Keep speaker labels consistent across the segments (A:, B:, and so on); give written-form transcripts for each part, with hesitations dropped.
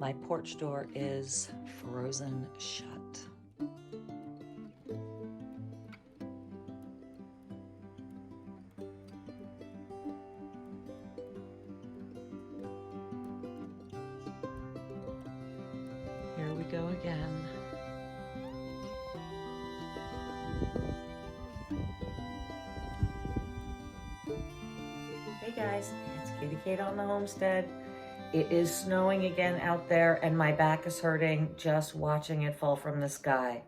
A: My porch door is frozen shut. Here we go again.
B: Hey guys, it's Katie Kate on the Homestead. It is snowing again out there and my back is hurting just watching it fall from the sky.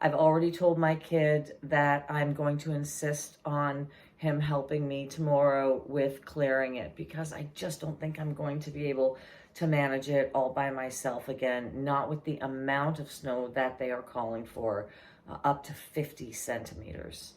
B: I've already told my kid that I'm going to insist on him helping me tomorrow with clearing it because I just don't think I'm going to be able to manage it all by myself again, not with the amount of snow that they are calling for, up to 50 centimeters.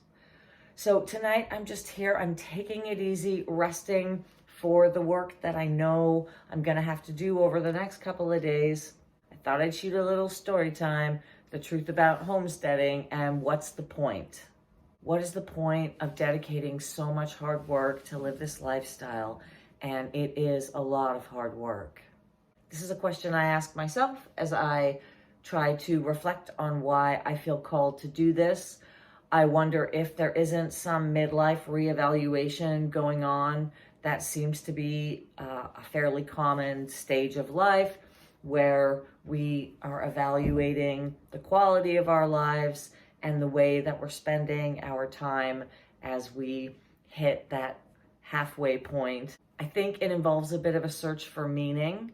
B: So tonight I'm just here, I'm taking it easy, resting for the work that I know I'm gonna have to do over the next couple of days. I thought I'd shoot a little story time, the truth about homesteading and what's the point? What is the point of dedicating so much hard work to live this lifestyle? And it is a lot of hard work. This is a question I ask myself as I try to reflect on why I feel called to do this. I wonder if there isn't some midlife reevaluation going on. That seems to be a fairly common stage of life where we are evaluating the quality of our lives and the way that we're spending our time as we hit that halfway point. I think it involves a bit of a search for meaning,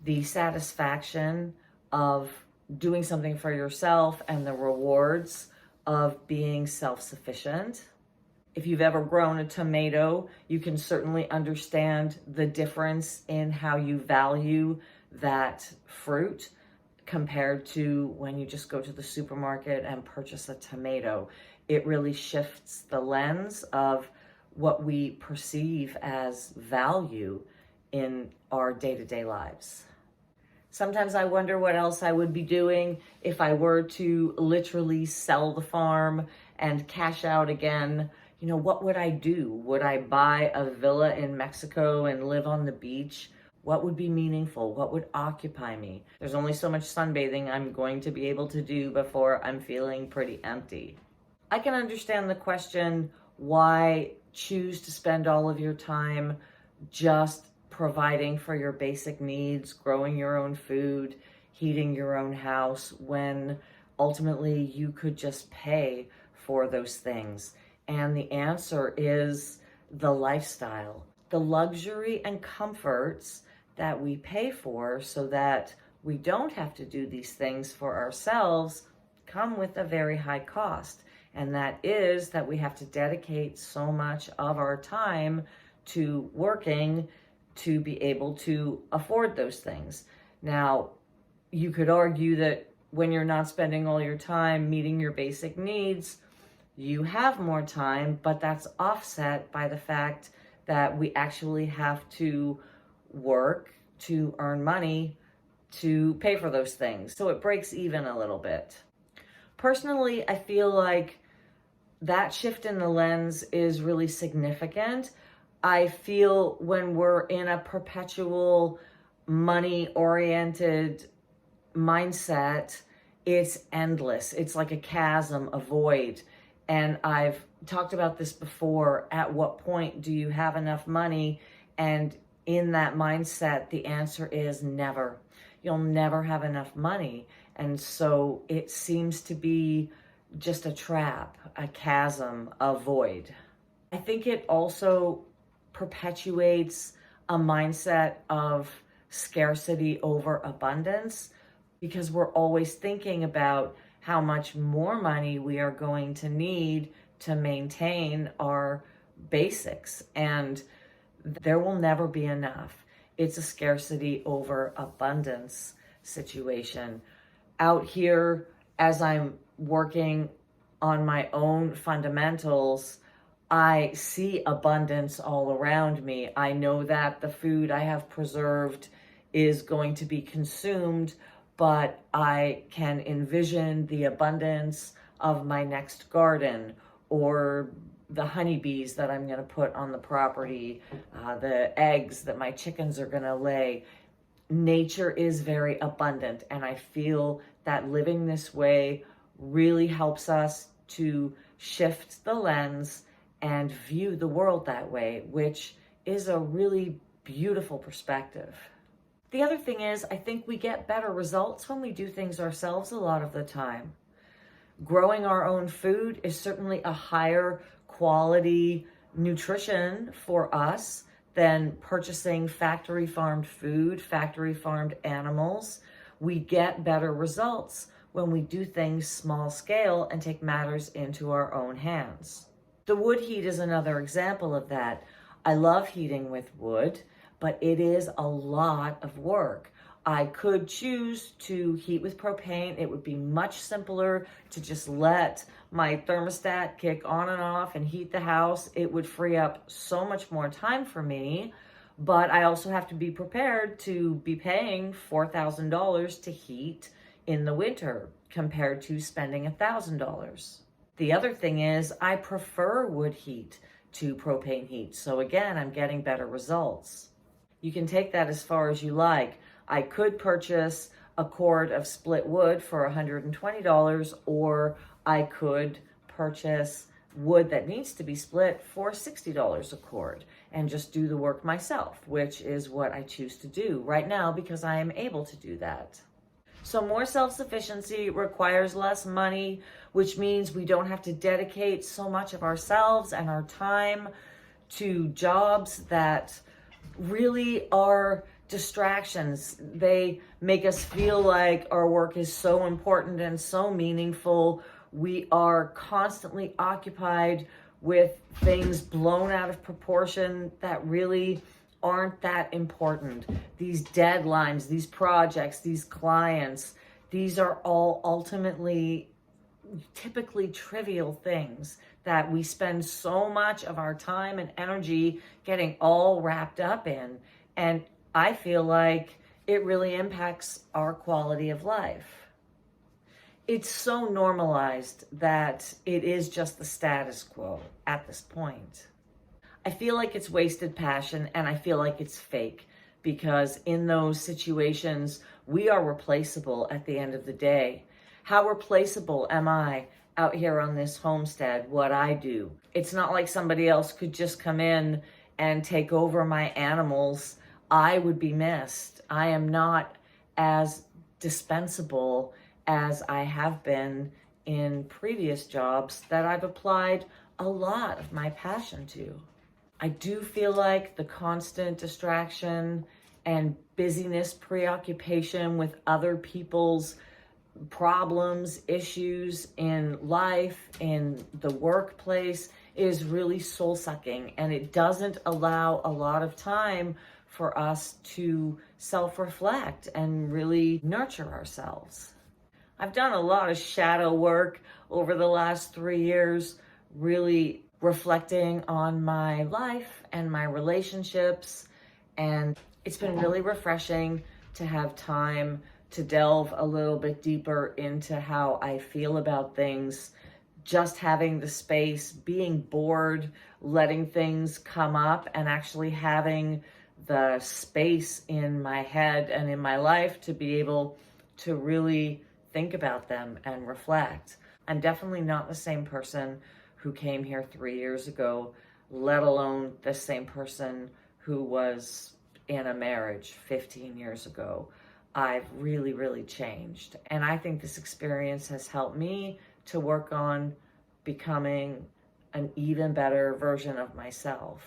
B: the satisfaction of doing something for yourself and the rewards of being self-sufficient. If you've ever grown a tomato, you can certainly understand the difference in how you value that fruit compared to when you just go to the supermarket and purchase a tomato. It really shifts the lens of what we perceive as value in our day-to-day lives. Sometimes I wonder what else I would be doing if I were to literally sell the farm and cash out again. You know, what would I do? Would I buy a villa in Mexico and live on the beach? What would be meaningful? What would occupy me? There's only so much sunbathing I'm going to be able to do before I'm feeling pretty empty. I can understand the question, why choose to spend all of your time just providing for your basic needs, growing your own food, heating your own house, when ultimately you could just pay for those things. And the answer is the lifestyle, the luxury and comforts that we pay for so that we don't have to do these things for ourselves come with a very high cost. And that is that we have to dedicate so much of our time to working to be able to afford those things. Now, you could argue that when you're not spending all your time meeting your basic needs, you have more time, but that's offset by the fact that we actually have to work to earn money to pay for those things. So it breaks even a little bit. Personally, I feel like that shift in the lens is really significant. I feel when we're in a perpetual money-oriented mindset, it's endless. It's like a chasm, a void. And I've talked about this before. At what point do you have enough money? And in that mindset, the answer is never. You'll never have enough money. And so it seems to be just a trap, a chasm, a void. I think it also perpetuates a mindset of scarcity over abundance because we're always thinking about how much more money we are going to need to maintain our basics, and there will never be enough. It's a scarcity over abundance situation. Out here, as I'm working on my own fundamentals, I see abundance all around me. I know that the food I have preserved is going to be consumed, but I can envision the abundance of my next garden or the honeybees that I'm going to put on the property, the eggs that my chickens are going to lay. nature is very abundant, and I feel that living this way really helps us to shift the lens and view the world that way, which is a really beautiful perspective. The other thing is, I think we get better results when we do things ourselves a lot of the time. Growing our own food is certainly a higher quality nutrition for us than purchasing factory farmed food, factory farmed animals. We get better results when we do things small scale and take matters into our own hands. The wood heat is another example of that. I love heating with wood, but it is a lot of work. I could choose to heat with propane. It would be much simpler to just let my thermostat kick on and off and heat the house. It would free up so much more time for me, but I also have to be prepared to be paying $4,000 to heat in the winter compared to spending $1,000. The other thing is I prefer wood heat to propane heat. So again, I'm getting better results. You can take that as far as you like. I could purchase a cord of split wood for $120, or I could purchase wood that needs to be split for $60 a cord and just do the work myself, which is what I choose to do right now because I am able to do that. So more self-sufficiency requires less money, which means we don't have to dedicate so much of ourselves and our time to jobs that really are distractions. They make us feel like our work is so important and so meaningful. We are constantly occupied with things blown out of proportion that really aren't that important. These deadlines, these projects, these clients, these are all ultimately typically trivial things that we spend so much of our time and energy getting all wrapped up in. And I feel like it really impacts our quality of life. It's so normalized that it is just the status quo at this point. I feel like it's wasted passion, and I feel like it's fake, because in those situations, we are replaceable at the end of the day. How replaceable am I out here on this homestead, what I do? It's not like somebody else could just come in and take over my animals. I would be missed. I am not as dispensable as I have been in previous jobs that I've applied a lot of my passion to. I do feel like the constant distraction and busyness, preoccupation with other people's problems, issues in life, in the workplace is really soul-sucking, and it doesn't allow a lot of time for us to self-reflect and really nurture ourselves. I've done a lot of shadow work over the last 3 years, really reflecting on my life and my relationships, and it's been really refreshing to have time to delve a little bit deeper into how I feel about things. Just having the space, being bored, letting things come up, and actually having the space in my head and in my life to be able to really think about them and reflect. I'm definitely not the same person who came here 3 years ago, let alone the same person who was in a marriage 15 years ago. I've really, really changed. And I think this experience has helped me to work on becoming an even better version of myself.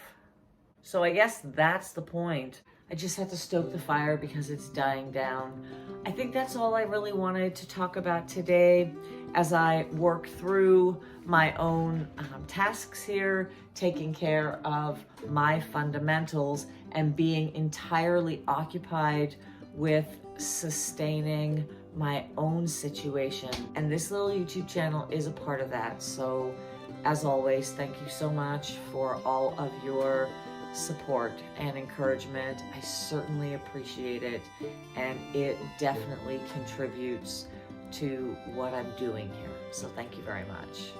B: So I guess that's the point. I just had to stoke the fire because it's dying down. I think that's all I really wanted to talk about today as I work through my own tasks here, taking care of my fundamentals and being entirely occupied with sustaining my own situation. And this little YouTube channel is a part of that. So as always, thank you so much for all of your support and encouragement. I certainly appreciate it, and it definitely contributes to what I'm doing here. So thank you very much.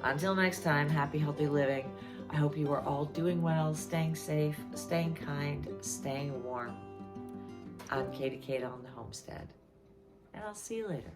B: Until next time, happy, healthy living. I hope you are all doing well, staying safe, staying kind, staying warm. I'm Katie Kate on the Homestead, and I'll see you later.